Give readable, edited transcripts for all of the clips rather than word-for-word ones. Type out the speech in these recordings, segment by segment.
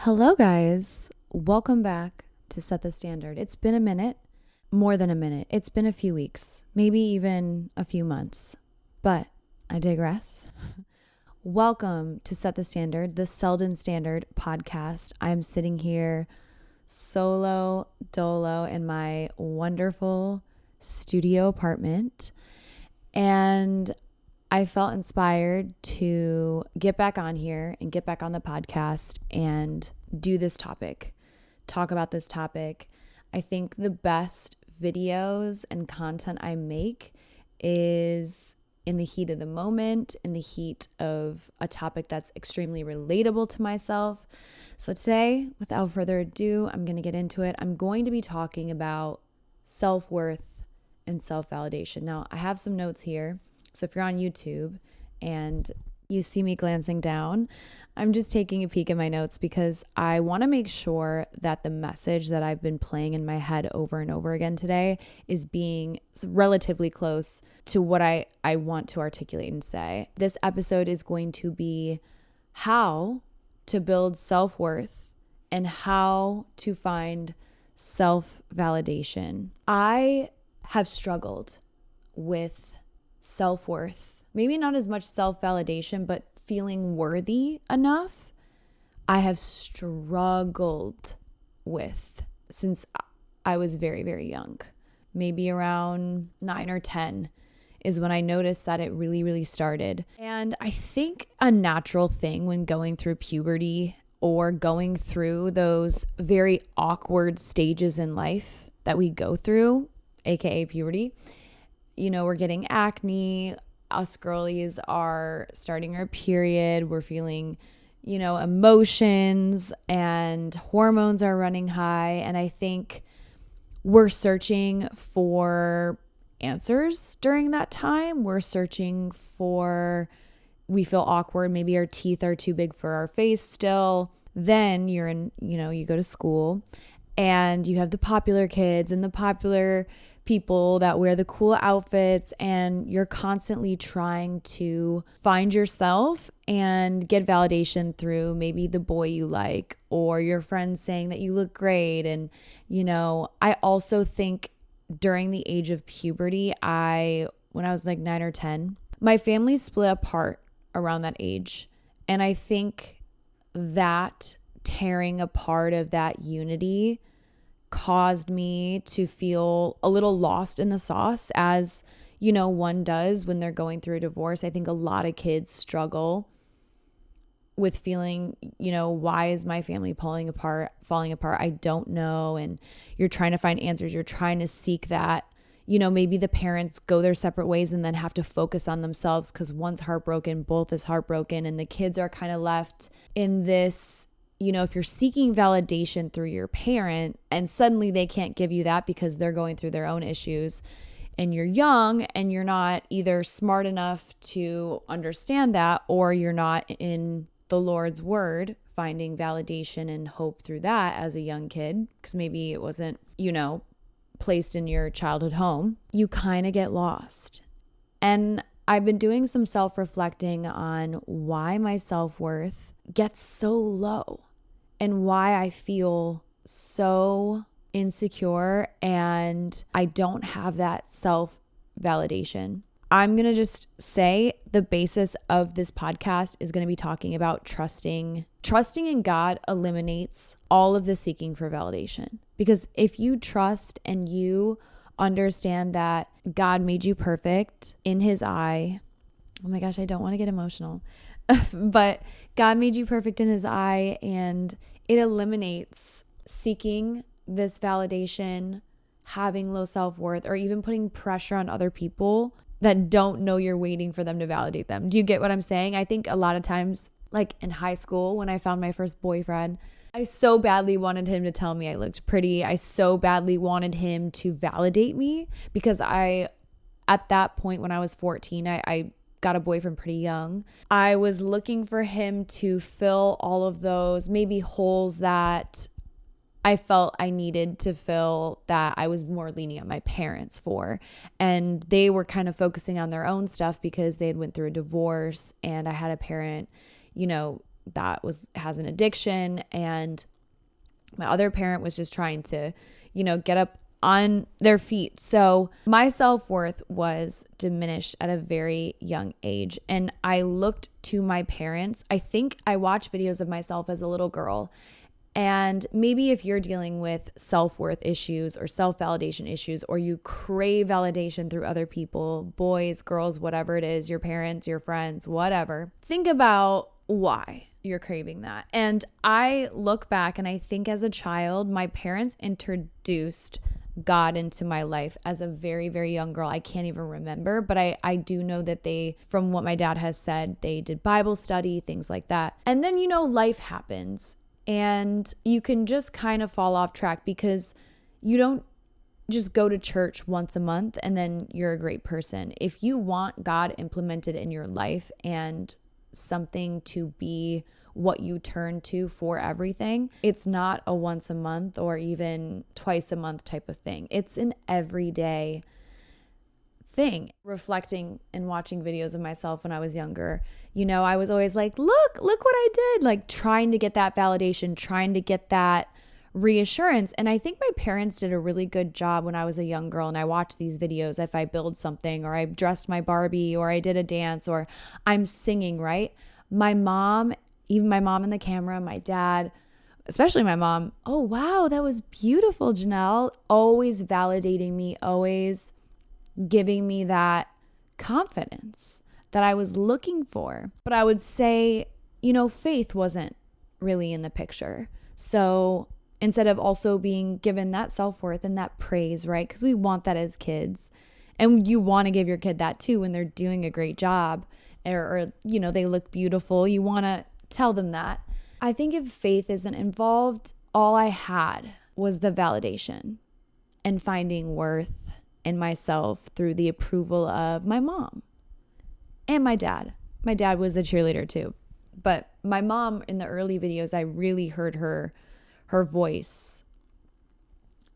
Hello, guys. Welcome back to Set the Standard. It's been a minute, more than a minute. It's been a few weeks, maybe even a few months, but I digress. Welcome to Set the Standard, the Selden Standard podcast. I'm sitting here solo dolo in my wonderful studio apartment, and I felt inspired to get back on here and get back on the podcast and do this topic, talk about this topic. I think the best videos and content I make is in the heat of the moment, in the heat of a topic that's extremely relatable to myself. So today, without further ado, I'm going to get into it. I'm going to be talking about self-worth and self-validation. Now, I have some notes here. So if you're on YouTube and you see me glancing down, I'm just taking a peek at my notes because I want to make sure that the message that I've been playing in my head over and over again today is being relatively close to what I want to articulate and say. This episode is going to be how to build self-worth and how to find self-validation. I have struggled with self-worth, maybe not as much self-validation, but feeling worthy enough. I have struggled with since I was very, very young. Maybe around 9 or 10 is when I noticed that it really, really started. And I think a natural thing when going through puberty or going through those very awkward stages in life that we go through, aka puberty, we're getting acne, us girlies are starting our period, we're feeling, emotions and hormones are running high. And I think we're searching for answers during that time. We're searching for, we feel awkward. Maybe our teeth are too big for our face still. Then you're in, you go to school and you have the popular kids and the popular people that wear the cool outfits, and you're constantly trying to find yourself and get validation through maybe the boy you like or your friends saying that you look great. And, I also think during the age of puberty, when I was like 9 or 10, my family split apart around that age. And I think that tearing apart of that unity caused me to feel a little lost in the sauce, as one does when they're going through a divorce. I think a lot of kids struggle with feeling, why is my family falling apart? I don't know. And you're trying to find answers. You're trying to seek that, maybe the parents go their separate ways and then have to focus on themselves because one's heartbroken, both is heartbroken, and the kids are kind of left in this. If you're seeking validation through your parent and suddenly they can't give you that because they're going through their own issues, and you're young and you're not either smart enough to understand that, or you're not in the Lord's word, finding validation and hope through that as a young kid, because maybe it wasn't, placed in your childhood home, you kind of get lost. And I've been doing some self-reflecting on why my self-worth gets so low and why I feel so insecure and I don't have that self-validation. I'm going to just say the basis of this podcast is going to be talking about trusting. Trusting in God eliminates all of the seeking for validation. Because if you trust and you understand that God made you perfect in his eye. Oh my gosh, I don't want to get emotional. But God made you perfect in his eye, and it eliminates seeking this validation, having low self-worth, or even putting pressure on other people that don't know you're waiting for them to validate them. Do you get what I'm saying? I think a lot of times, like in high school, when I found my first boyfriend, I so badly wanted him to tell me I looked pretty. I so badly wanted him to validate me because at that point when I was 14, I got a boyfriend pretty young. I was looking for him to fill all of those maybe holes that I felt I needed to fill, that I was more leaning on my parents for. And they were kind of focusing on their own stuff because they had went through a divorce, and I had a parent, that has an addiction, and my other parent was just trying to, get up on their feet. So my self-worth was diminished at a very young age. And I looked to my parents. I think I watched videos of myself as a little girl. And maybe if you're dealing with self-worth issues or self-validation issues, or you crave validation through other people, boys, girls, whatever it is, your parents, your friends, whatever, think about why you're craving that. And I look back and I think as a child, my parents introduced God into my life as a very, very young girl. I can't even remember, but I do know that from what my dad has said, they did Bible study, things like that. And then, life happens and you can just kind of fall off track because you don't just go to church once a month and then you're a great person. If you want God implemented in your life and something to be what you turn to for everything, it's not a once a month or even twice a month type of thing. It's an everyday thing. Reflecting and watching videos of myself when I was younger, I was always like, look what I did, like trying to get that validation, trying to get that reassurance. And I think my parents did a really good job when I was a young girl and I watched these videos. If I build something or I dressed my Barbie or I did a dance or I'm singing, right? My mom, even my mom in the camera, my dad, especially my mom, oh, wow, that was beautiful, Genelle. Always validating me, always giving me that confidence that I was looking for. But I would say, faith wasn't really in the picture. So instead of also being given that self-worth and that praise, right? Because we want that as kids. And you want to give your kid that too when they're doing a great job or they look beautiful. You want to tell them that. I think if faith isn't involved, all I had was the validation and finding worth in myself through the approval of my mom and my dad. My dad was a cheerleader too. But my mom, in the early videos, I really heard her voice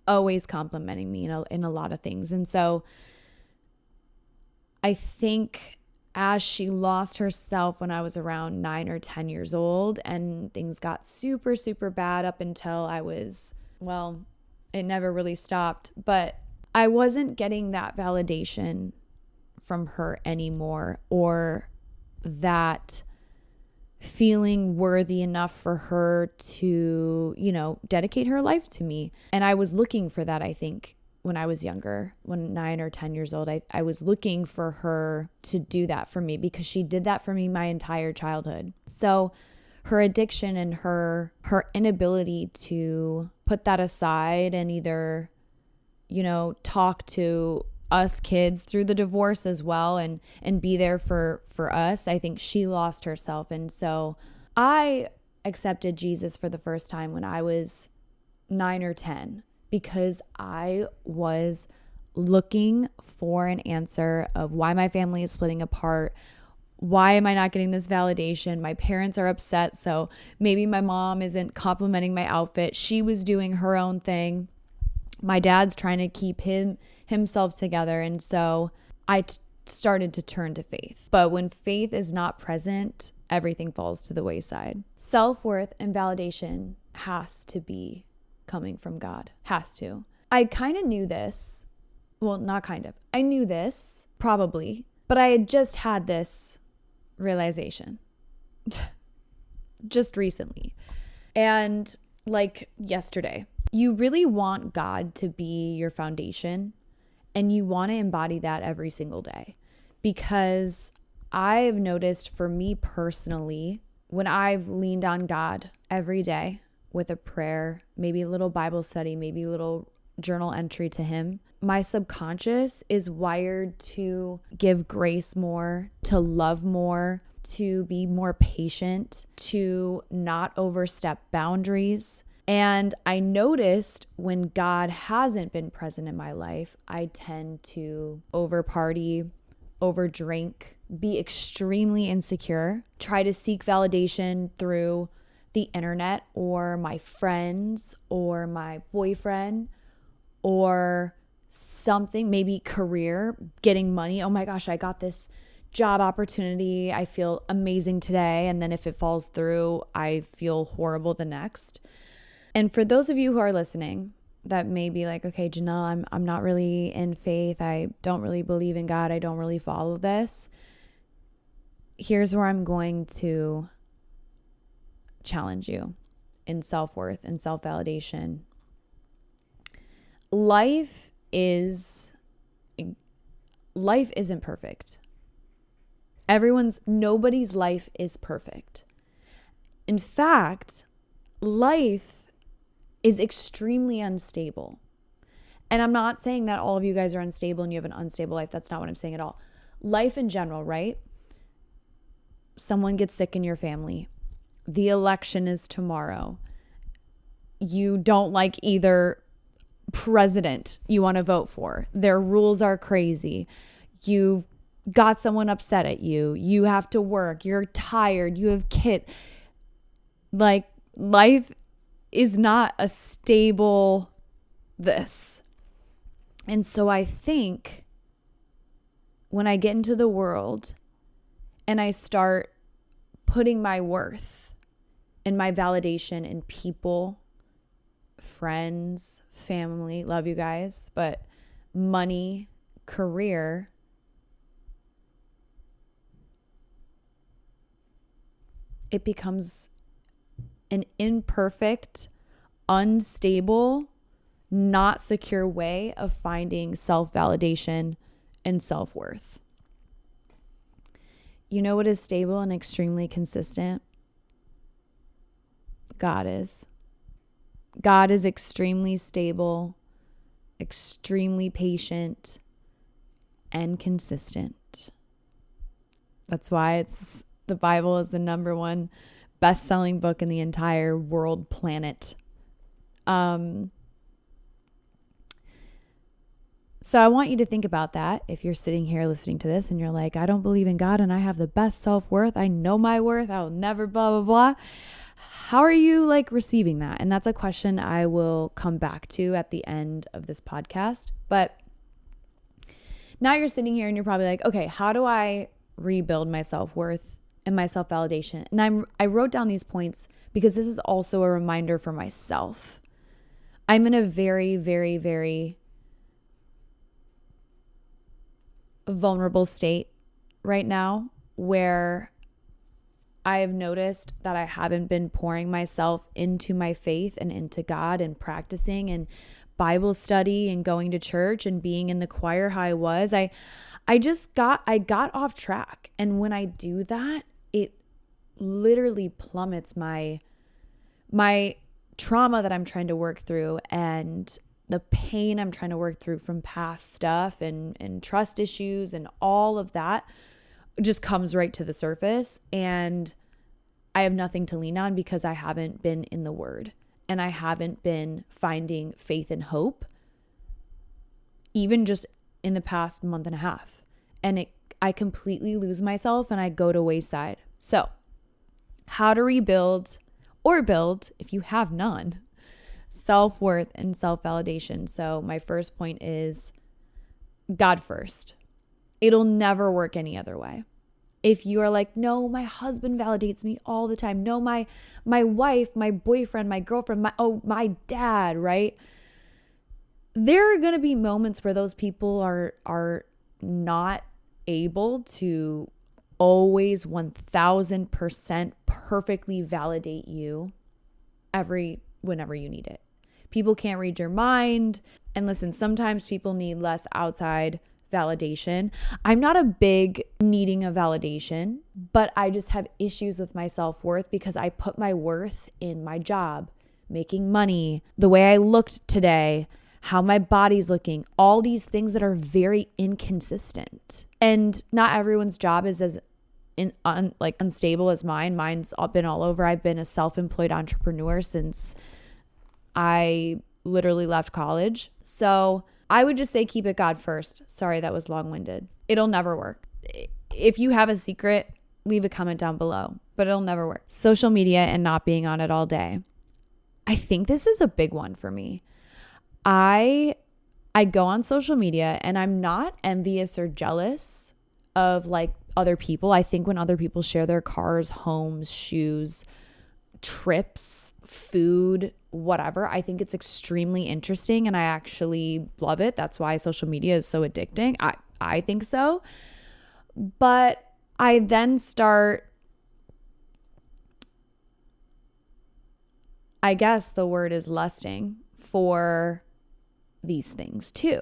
always complimenting me in a lot of things. And so I think as she lost herself when I was around 9 or 10 years old and things got super, super bad up until I was, it never really stopped, but I wasn't getting that validation from her anymore, or that feeling worthy enough for her to, dedicate her life to me. And I was looking for that, I think, when I was younger, when 9 or 10 years old, I was looking for her to do that for me because she did that for me my entire childhood. So her addiction and her inability to put that aside and either, talk to us kids through the divorce as well and be there for us, I think she lost herself. And so I accepted Jesus for the first time when I was 9 or 10. Because I was looking for an answer of why my family is splitting apart. Why am I not getting this validation? My parents are upset, so maybe my mom isn't complimenting my outfit. She was doing her own thing. My dad's trying to keep himself together. And so I started to turn to faith. But when faith is not present, everything falls to the wayside. Self-worth and validation has to be coming from God. Has to. I kind of knew this. Well, not kind of. I knew this, probably, but I had just had this realization just recently. And like yesterday, you really want God to be your foundation and you want to embody that every single day. Because I've noticed for me personally, when I've leaned on God every day, with a prayer, maybe a little Bible study, maybe a little journal entry to Him, my subconscious is wired to give grace more, to love more, to be more patient, to not overstep boundaries. And I noticed when God hasn't been present in my life, I tend to over party, over drink, be extremely insecure, try to seek validation through the internet or my friends or my boyfriend or something, maybe career, getting money. Oh my gosh, I got this job opportunity, I feel amazing today. And then if it falls through, I feel horrible the next. And for those of you who are listening that may be like, okay, Genelle, I'm not really in faith. I don't really believe in God. I don't really follow this. Here's where I'm going to challenge you in self-worth and self-validation. Life isn't perfect. Nobody's life is perfect. In fact, life is extremely unstable. And I'm not saying that all of you guys are unstable and you have an unstable life. That's not what I'm saying at all. Life in general, right? Someone gets sick in your family. The election is tomorrow. You don't like either president you want to vote for. Their rules are crazy. You've got someone upset at you. You have to work. You're tired. You have kids. Like, life is not a stable this. And so I think when I get into the world and I start putting my worth and my validation in people, friends, family, love you guys, but money, career, it becomes an imperfect, unstable, not secure way of finding self-validation and self-worth. You know what is stable and extremely consistent? God is. God is extremely stable, extremely patient, and consistent. That's why the Bible is the number one best-selling book in the entire world planet. So I want you to think about that. If you're sitting here listening to this and you're like, I don't believe in God and I have the best self-worth. I know my worth. I'll never blah, blah, blah. How are you like receiving that? And that's a question I will come back to at the end of this podcast. But now you're sitting here and you're probably like, okay, how do I rebuild my self-worth and my self-validation? And I wrote down these points because this is also a reminder for myself. I'm in a very, very, very vulnerable state right now where I have noticed that I haven't been pouring myself into my faith and into God and practicing and Bible study and going to church and being in the choir how I was. I got off track. And when I do that, it literally plummets my trauma that I'm trying to work through and the pain I'm trying to work through from past stuff and trust issues and all of that just comes right to the surface. And I have nothing to lean on because I haven't been in the Word and I haven't been finding faith and hope even just in the past month and a half. And I completely lose myself and I go to wayside. So how to rebuild or build, if you have none, self-worth and self-validation. So my first point is God first. It'll never work any other way. If you are like, no, my husband validates me all the time. No, my wife, my boyfriend, my girlfriend, my dad, right? There are going to be moments where those people are not able to always 1000% perfectly validate you whenever you need it. People can't read your mind. And listen, sometimes people need less outside validation. I'm not a big needing of validation, but I just have issues with my self-worth because I put my worth in my job, making money, the way I looked today, how my body's looking, all these things that are very inconsistent. And not everyone's job is as unstable as mine. Mine's been all over. I've been a self-employed entrepreneur since I literally left college. So I would just say keep it God first. Sorry, that was long-winded. It'll never work. If you have a secret, leave a comment down below, but it'll never work. Social media and not being on it all day. I think this is a big one for me. I go on social media and I'm not envious or jealous of like other people. I think when other people share their cars, homes, shoes, trips, food, whatever, I think it's extremely interesting and I actually love it. That's why social media is so addicting. I think so. But I then start, I guess the word is lusting for these things too.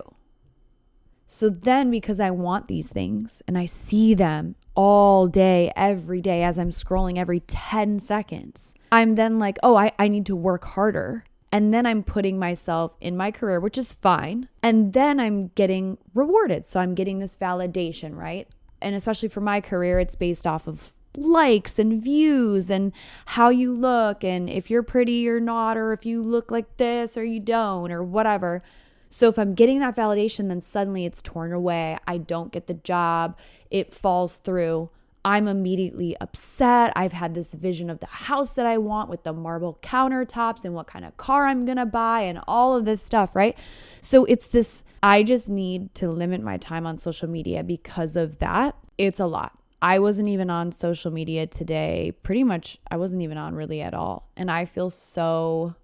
So then because I want these things and I see them all day, every day as I'm scrolling every 10 seconds, I'm then like, oh, I need to work harder. And then I'm putting myself in my career, which is fine. And then I'm getting rewarded. So I'm getting this validation, right? And especially for my career, it's based off of likes and views and how you look and if you're pretty or not, or if you look like this or you don't or whatever. So if I'm getting that validation, then suddenly it's torn away. I don't get the job. It falls through. I'm immediately upset. I've had this vision of the house that I want with the marble countertops and what kind of car I'm going to buy and all of this stuff, right? So it's this, I just need to limit my time on social media because of that. It's a lot. I wasn't even on social media today. Pretty much, I wasn't even on really at all. And I feel so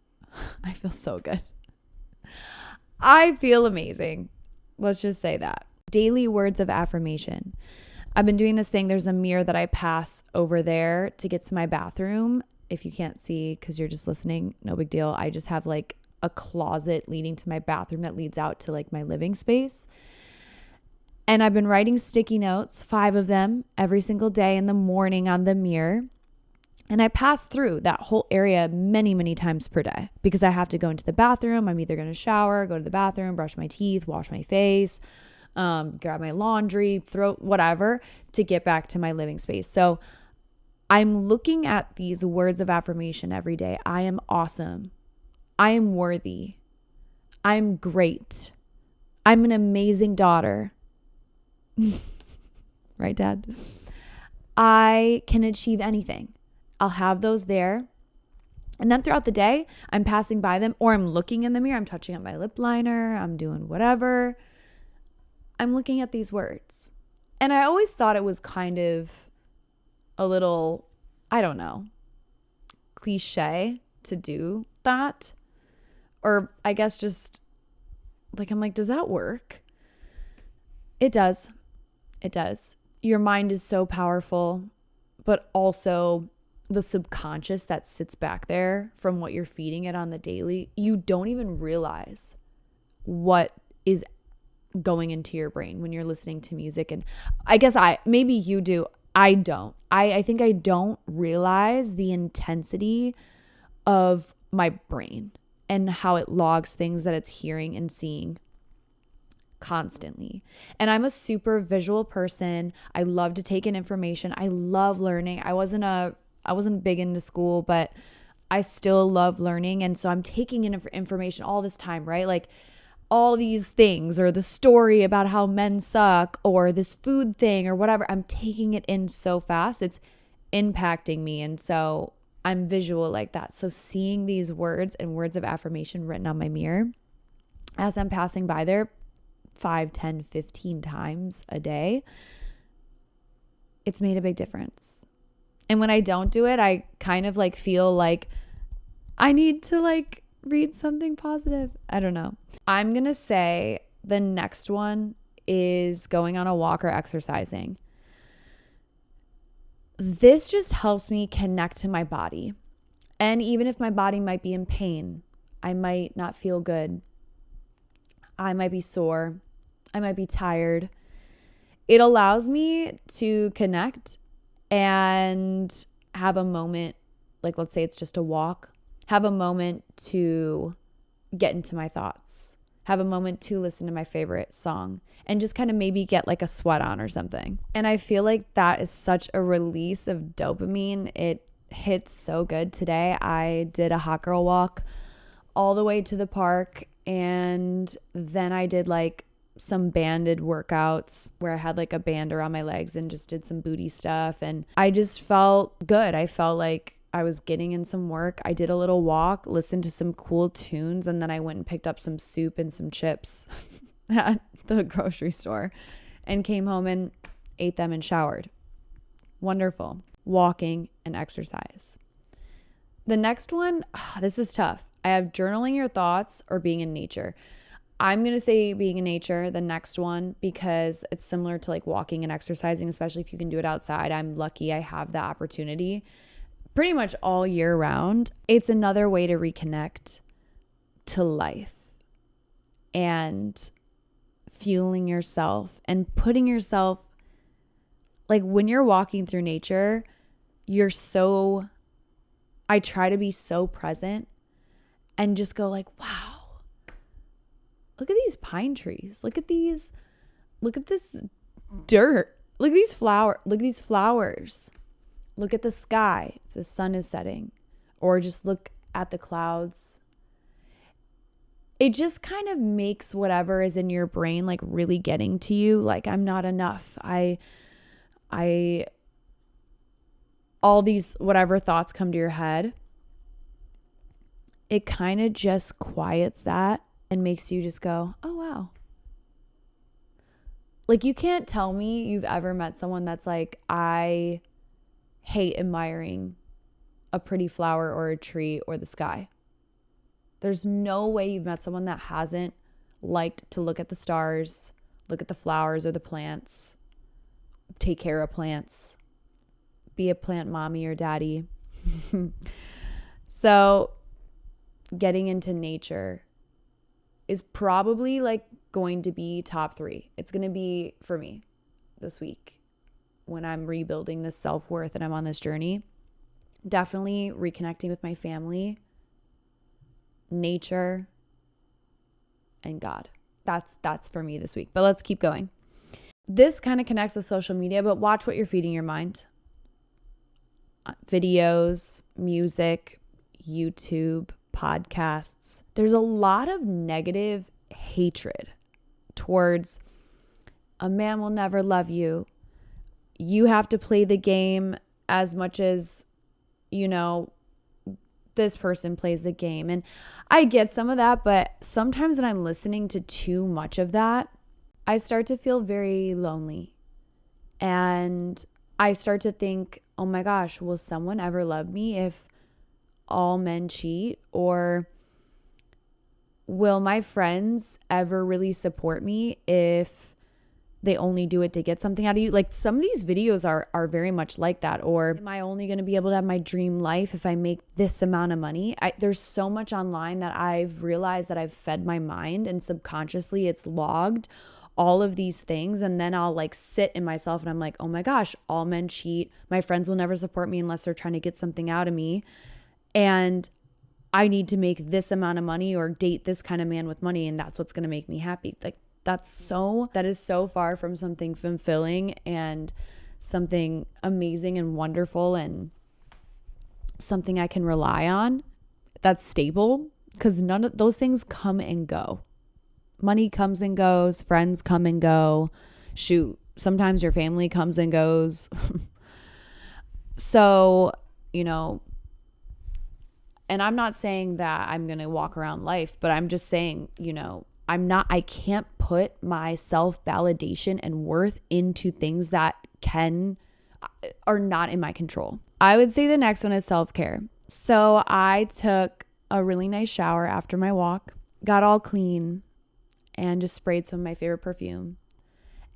good. I feel amazing. Let's just say that. Daily words of affirmation. I've been doing this thing. There's a mirror that I pass over there to get to my bathroom. If you can't see because you're just listening, no big deal. I just have like a closet leading to my bathroom that leads out to like my living space. And I've been writing sticky notes, 5 of them every single day in the morning on the mirror. And I pass through that whole area many, many times per day because I have to go into the bathroom. I'm either going to shower, go to the bathroom, brush my teeth, wash my face, grab my laundry, throw whatever to get back to my living space. So I'm looking at these words of affirmation every day. I am awesome. I am worthy. I'm great. I'm an amazing daughter. Right, Dad? I can achieve anything. I'll have those there. And then throughout the day, I'm passing by them or I'm looking in the mirror. I'm touching up my lip liner. I'm doing whatever. I'm looking at these words. And I always thought it was kind of a little, I don't know, cliche to do that. Or I guess just like, I'm like, does that work? It does. It does. Your mind is so powerful, but also the subconscious that sits back there from what you're feeding it on the daily, you don't even realize what is going into your brain when you're listening to music. And I guess maybe you do. I don't. I think I don't realize the intensity of my brain and how it logs things that it's hearing and seeing constantly. And I'm a super visual person. I love to take in information. I love learning. I wasn't big into school, but I still love learning. And so I'm taking in information all this time, right? Like all these things or the story about how men suck or this food thing or whatever. I'm taking it in so fast. It's impacting me. And so I'm visual like that. So seeing these words and words of affirmation written on my mirror as I'm passing by there 5, 10, 15 times a day, it's made a big difference. And when I don't do it, I kind of like feel like I need to like read something positive. I don't know. I'm going to say the next one is going on a walk or exercising. This just helps me connect to my body. And even if my body might be in pain, I might not feel good. I might be sore. I might be tired. It allows me to connect and have a moment, like let's say it's just a walk, have a moment to get into my thoughts, have a moment to listen to my favorite song and just kind of maybe get like a sweat on or something. And I feel like that is such a release of dopamine. It hits so good. Today I did a hot girl walk all the way to the park, and then I did like some banded workouts where I had like a band around my legs and just did some booty stuff. And I just felt good. I felt like I was getting in some work. I did a little walk, listened to some cool tunes, and then I went and picked up some soup and some chips at the grocery store and came home and ate them and showered. Wonderful. Walking and exercise. The next one, this is tough. I have journaling your thoughts or being in nature. I'm going to say being in nature, the next one, because it's similar to like walking and exercising, especially if you can do it outside. I'm lucky I have the opportunity pretty much all year round. It's another way to reconnect to life and fueling yourself and putting yourself, like when you're walking through nature, I try to be so present and just go like, wow, look at these pine trees. Look at this dirt. Look at these flowers. Look at the sky. The sun is setting. Or just look at the clouds. It just kind of makes whatever is in your brain like really getting to you. Like, I'm not enough. All these whatever thoughts come to your head. It kind of just quiets that and makes you just go, oh, wow. Like, you can't tell me you've ever met someone that's like, I hate admiring a pretty flower or a tree or the sky. There's no way you've met someone that hasn't liked to look at the stars, look at the flowers or the plants, take care of plants, be a plant mommy or daddy. So getting into nature is probably like going to be top 3. It's going to be for me this week when I'm rebuilding this self-worth and I'm on this journey. Definitely reconnecting with my family, nature, and God. That's for me this week. But let's keep going. This kind of connects with social media, but watch what you're feeding your mind. Videos, music, YouTube, podcasts. There's a lot of negative hatred towards a man will never love you. You have to play the game as much as, this person plays the game. And I get some of that, but sometimes when I'm listening to too much of that, I start to feel very lonely. And I start to think, oh my gosh, will someone ever love me if all men cheat? Or will my friends ever really support me if they only do it to get something out of you? Like, some of these videos are very much like that. Or am I only going to be able to have my dream life if I make this amount of money? There's so much online that I've realized that I've fed my mind, and subconsciously it's logged all of these things. And then I'll like sit in myself and I'm like, oh my gosh, all men cheat. My friends will never support me unless they're trying to get something out of me. And I need to make this amount of money or date this kind of man with money, and that's what's going to make me happy. Like, that is so far from something fulfilling and something amazing and wonderful and something I can rely on that's stable, because none of those things come and go. Money comes and goes, friends come and go. Shoot, sometimes your family comes and goes. So, and I'm not saying that I'm going to walk around life, but I'm just saying, I can't put my self-validation and worth into things that are not in my control. I would say the next one is self-care. So I took a really nice shower after my walk, got all clean, and just sprayed some of my favorite perfume.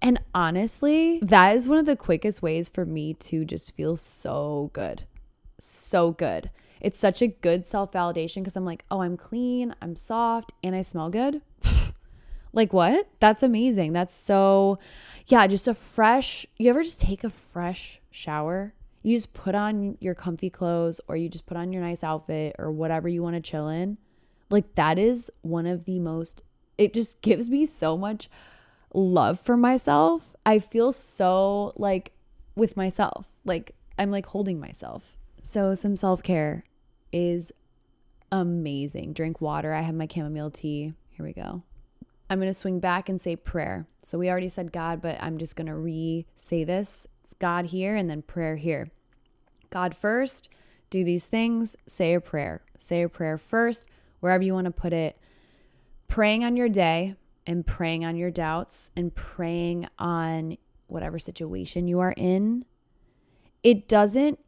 And honestly, that is one of the quickest ways for me to just feel so good. So good. It's such a good self-validation because I'm like, oh, I'm clean, I'm soft, and I smell good. Like, what? That's amazing. That's so, yeah, just you ever just take a fresh shower? You just put on your comfy clothes, or you just put on your nice outfit or whatever you want to chill in. Like, that is one of the most, it just gives me so much love for myself. I feel so like with myself, like I'm like holding myself. So some self-care is amazing. Drink water. I have my chamomile tea. Here we go. I'm going to swing back and say prayer. So we already said God, but I'm just going to re-say this. It's God here and then prayer here. God first, do these things, say a prayer. Say a prayer first, wherever you want to put it. Praying on your day and praying on your doubts and praying on whatever situation you are in it doesn't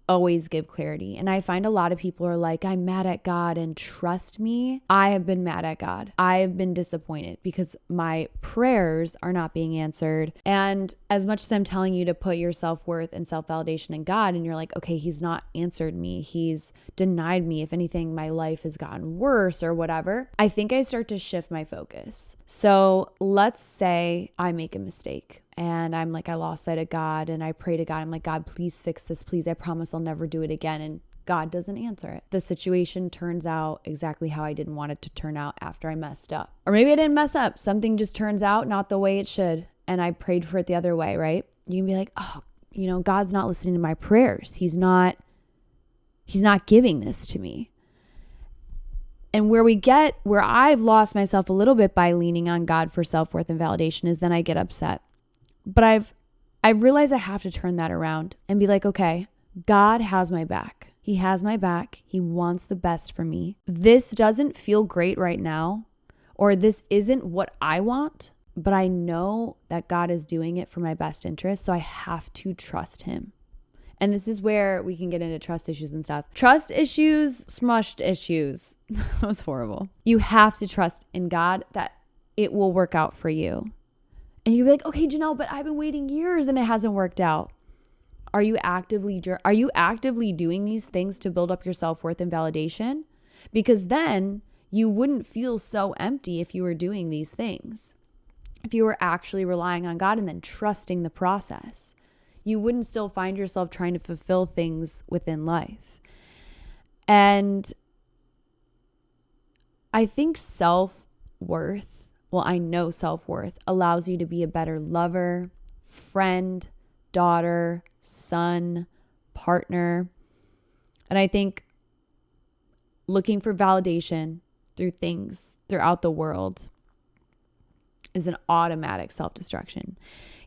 always give clarity. And I find a lot of people are like, I'm mad at God. And trust me, I have been mad at God. I have been disappointed because my prayers are not being answered. And as much as I'm telling you to put your self-worth and self-validation in God, and you're like, okay, he's not answered me. He's denied me. If anything, my life has gotten worse or whatever. I think I start to shift my focus. So let's say I make a mistake. And I'm like, I lost sight of God, and I pray to God. I'm like, God, please fix this. Please. I promise I'll never do it again. And God doesn't answer it. The situation turns out exactly how I didn't want it to turn out after I messed up. Or maybe I didn't mess up. Something just turns out not the way it should. And I prayed for it the other way, right? You can be like, oh, God's not listening to my prayers. He's not giving this to me. And where I've lost myself a little bit by leaning on God for self-worth and validation is then I get upset. But I've realized I have to turn that around and be like, okay, God has my back. He has my back. He wants the best for me. This doesn't feel great right now, or this isn't what I want, but I know that God is doing it for my best interest. So I have to trust him. And this is where we can get into trust issues and stuff. Trust issues, smushed issues. That was horrible. You have to trust in God that it will work out for you. And you'd be like, okay, Genelle, but I've been waiting years and it hasn't worked out. Are you actively doing these things to build up your self-worth and validation? Because then you wouldn't feel so empty if you were doing these things. If you were actually relying on God and then trusting the process, you wouldn't still find yourself trying to fulfill things within life. And I think I know self-worth allows you to be a better lover, friend, daughter, son, partner. And I think looking for validation through things throughout the world is an automatic self-destruction.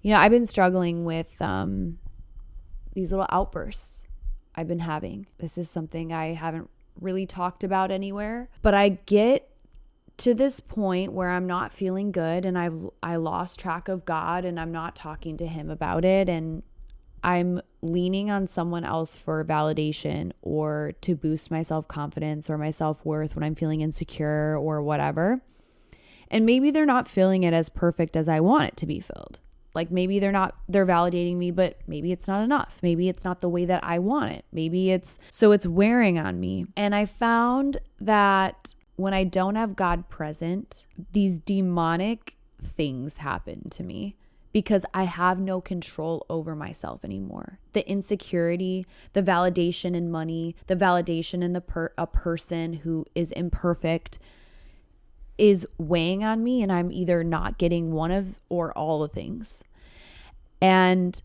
I've been struggling with these little outbursts I've been having. This is something I haven't really talked about anywhere, but I get to this point where I'm not feeling good and I lost track of God and I'm not talking to him about it, and I'm leaning on someone else for validation or to boost my self-confidence or my self-worth when I'm feeling insecure or whatever. And maybe they're not feeling it as perfect as I want it to be filled. Like maybe they're validating me, but maybe it's not enough. Maybe it's not the way that I want it. Maybe it's wearing on me. And I found that when I don't have God present, these demonic things happen to me because I have no control over myself anymore. The insecurity, the validation in money, the validation in a person who is imperfect is weighing on me, and I'm either not getting one of or all the things. And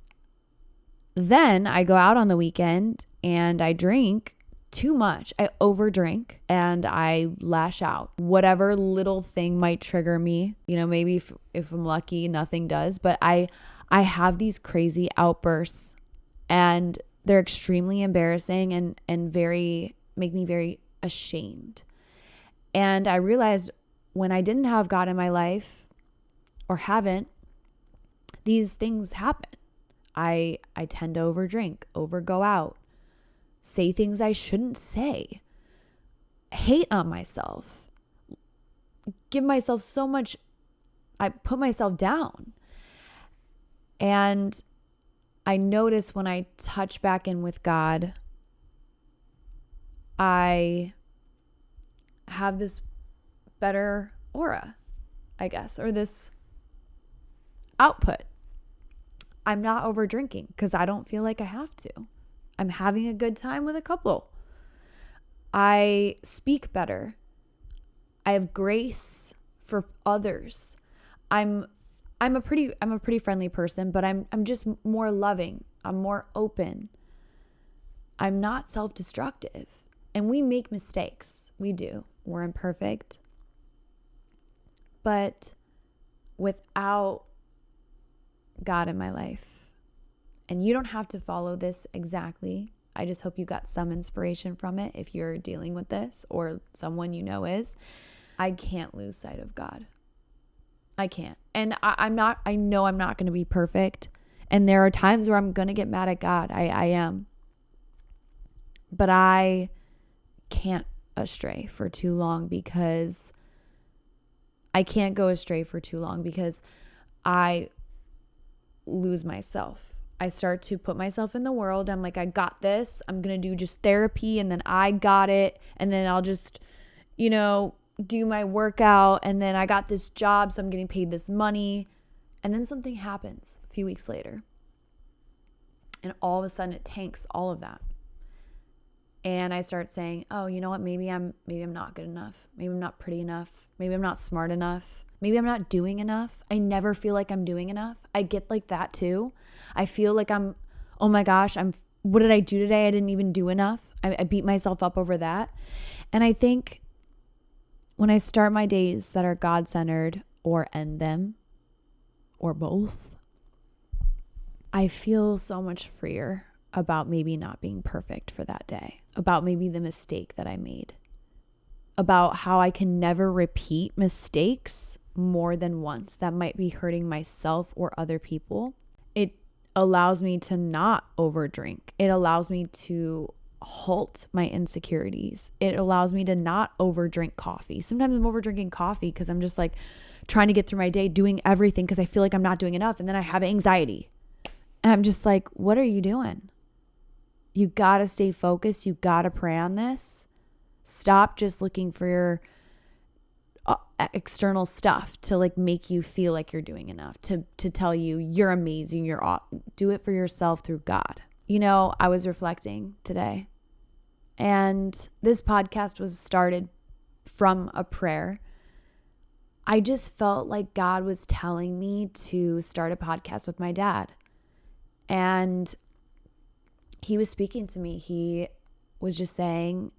then I go out on the weekend and I drink too much. I overdrink and I lash out. Whatever little thing might trigger me, maybe if I'm lucky, nothing does, but I have these crazy outbursts and they're extremely embarrassing and make me very ashamed. And I realized when I didn't have God in my life or haven't, these things happen. I tend to overdrink, go out, say things I shouldn't say, hate on myself, give myself so much, I put myself down. And I notice when I touch back in with God, I have this better aura, I guess, or this output. I'm not over drinking because I don't feel like I have to. I'm having a good time with a couple. I speak better. I have grace for others. I'm a pretty friendly person, but I'm just more loving. I'm more open. I'm not self-destructive. And we make mistakes. We do. We're imperfect. But without God in my life, and you don't have to follow this exactly. I just hope you got some inspiration from it if you're dealing with this or someone is. I can't lose sight of God. I can't. And I know I'm not going to be perfect. And there are times where I'm going to get mad at God. I am. But I can't astray for too long because I can't go astray for too long because I lose myself. I start to put myself in the world. I'm like, I got this. I'm going to do just therapy and then I got it. And then I'll just, do my workout. And then I got this job, so I'm getting paid this money. And then something happens a few weeks later. And all of a sudden it tanks all of that. And I start saying, oh, you know what? Maybe I'm not good enough. Maybe I'm not pretty enough. Maybe I'm not smart enough. Maybe I'm not doing enough. I never feel like I'm doing enough. I get like that too. I feel like oh my gosh, what did I do today? I didn't even do enough. I beat myself up over that. And I think when I start my days that are God-centered or end them or both, I feel so much freer about maybe not being perfect for that day, about maybe the mistake that I made, about how I can never repeat mistakes more than once that might be hurting myself or other people. It allows me to not overdrink. It allows me to halt my insecurities. It allows me to not overdrink coffee. Sometimes I'm overdrinking coffee because I'm just like trying to get through my day, doing everything because I feel like I'm not doing enough. And then I have anxiety. And I'm just like, what are you doing? You got to stay focused. You got to pray on this. Stop just looking for your external stuff to like make you feel like you're doing enough, to tell you you're amazing. Do it for yourself through God. I was reflecting today, and this podcast was started from a prayer. I just felt like God was telling me to start a podcast with my dad. And he was speaking to me. He was just saying,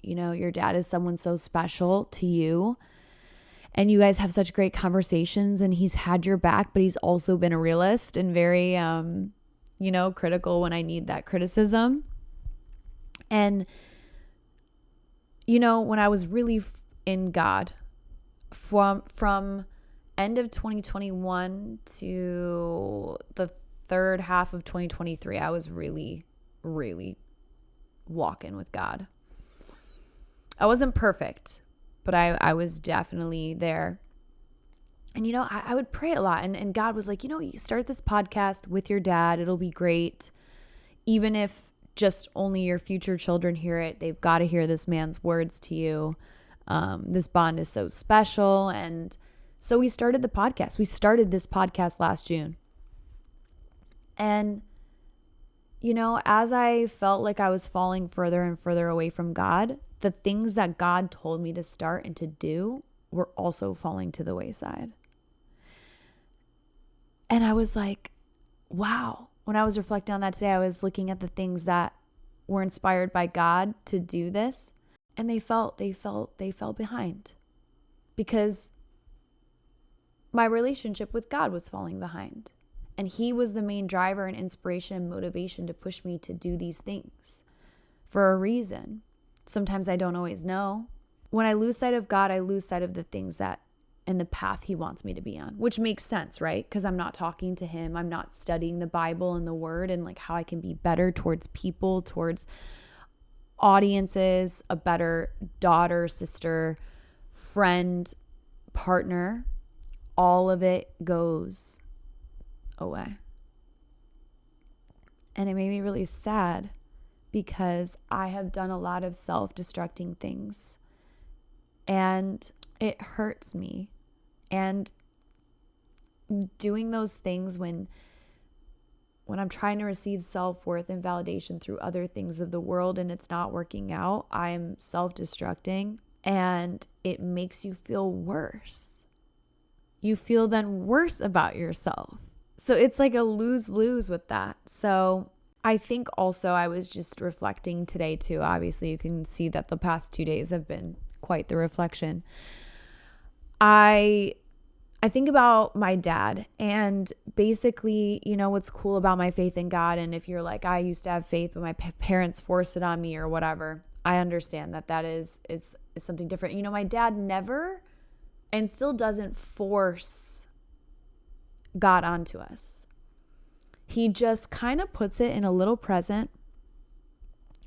your dad is someone so special to you. And you guys have such great conversations, and he's had your back, but he's also been a realist and very, critical when I need that criticism. And, when I was really in God from end of 2021 to the third half of 2023, I was really, really walking with God. I wasn't perfect, but I was definitely there. And, I would pray a lot. And God was like, you start this podcast with your dad. It'll be great. Even if just only your future children hear it, they've got to hear this man's words to you. This bond is so special. And so we started the podcast. We started this podcast last June. And, as I felt like I was falling further and further away from God, the things that God told me to start and to do were also falling to the wayside. And I was like, wow. When I was reflecting on that today, I was looking at the things that were inspired by God to do this, and they fell behind because my relationship with God was falling behind. And he was the main driver and inspiration and motivation to push me to do these things for a reason. Sometimes I don't always know. When I lose sight of God, I lose sight of the things that and the path he wants me to be on, which makes sense, right? Because I'm not talking to him. I'm not studying the Bible and the word and like how I can be better towards people, towards audiences, a better daughter, sister, friend, partner. All of it goes away. And it made me really sad because I have done a lot of self-destructing things and it hurts me. And doing those things when I'm trying to receive self-worth and validation through other things of the world and it's not working out, I'm self-destructing and it makes you feel worse. You feel then worse about yourself. So it's like a lose-lose with that. So I think also I was just reflecting today too. Obviously, you can see that the past 2 days have been quite the reflection. I think about my dad and basically, what's cool about my faith in God. And if you're like, I used to have faith, but my parents forced it on me or whatever, I understand that is something different. My dad never and still doesn't force God onto us. He just kind of puts it in a little present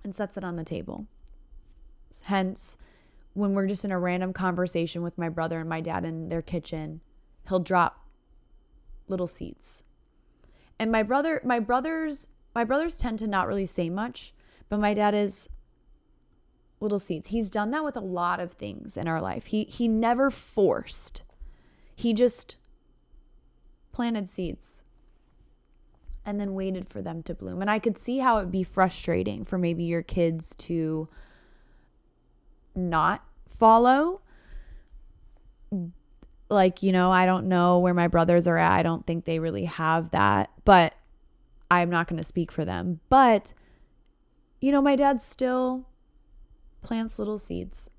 and sets it on the table. Hence, when we're just in a random conversation with my brother and my dad in their kitchen, he'll drop little seeds. And my brothers tend to not really say much, but my dad is little seeds. He's done that with a lot of things in our life. He never forced. He just planted seeds and then waited for them to bloom. And I could see how it'd be frustrating for maybe your kids to not follow. Like, I don't know where my brothers are at. I don't think they really have that, but I'm not going to speak for them. But, my dad still plants little seeds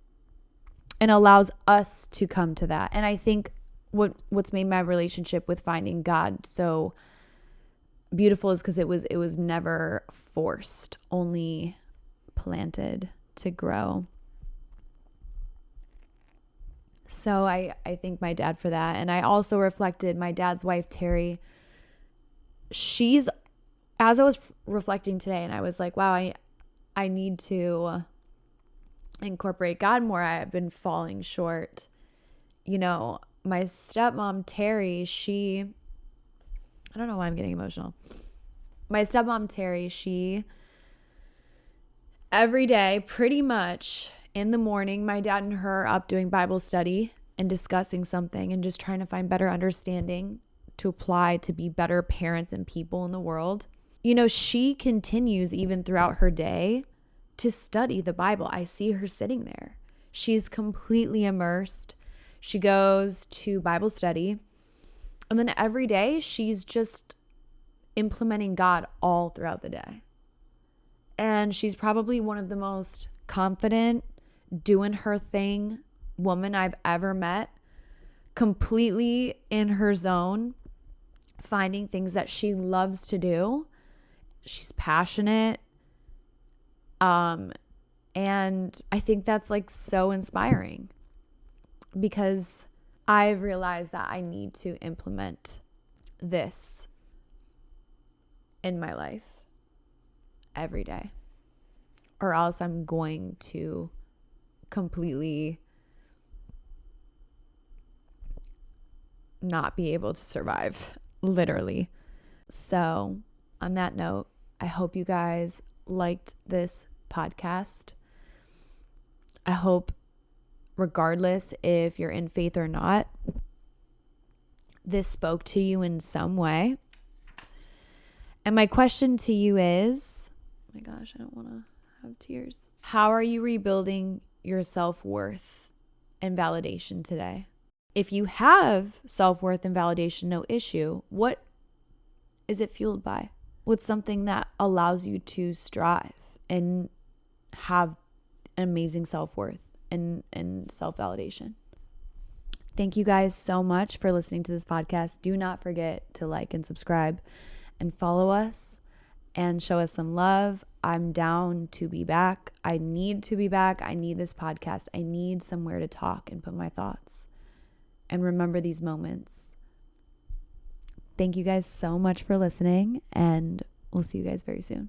and allows us to come to that. And I think what's made my relationship with finding God so beautiful is because it was never forced, only planted to grow. So I thank my dad for that. And I also reflected my dad's wife, Terry. As I was reflecting today, and I was like, wow, I need to incorporate God more. I've been falling short. My stepmom, Terry, I don't know why I'm getting emotional. My stepmom, Terry, she every day, pretty much in the morning, my dad and her are up doing Bible study and discussing something and just trying to find better understanding to apply to be better parents and people in the world. She continues even throughout her day to study the Bible. I see her sitting there. She's completely immersed. She goes to Bible study. And then every day she's just implementing God all throughout the day. And she's probably one of the most confident, doing her thing woman I've ever met. Completely in her zone, finding things that she loves to do. She's passionate. And I think that's so inspiring because I've realized that I need to implement this in my life every day, or else I'm going to completely not be able to survive, literally. So on that note, I hope you guys liked this podcast. I hope, regardless if you're in faith or not, this spoke to you in some way. And my question to you is, oh my gosh, I don't want to have tears. How are you rebuilding your self-worth and validation today? If you have self-worth and validation, no issue. What is it fueled by? What's something that allows you to strive and have an amazing self-worth and self-validation? Thank you guys so much for listening to this podcast. Do not forget to like and subscribe and follow us and show us some love. I'm down to be back. I need to be back. I need this podcast. I need somewhere to talk and put my thoughts and remember these moments. Thank you guys so much for listening, and we'll see you guys very soon.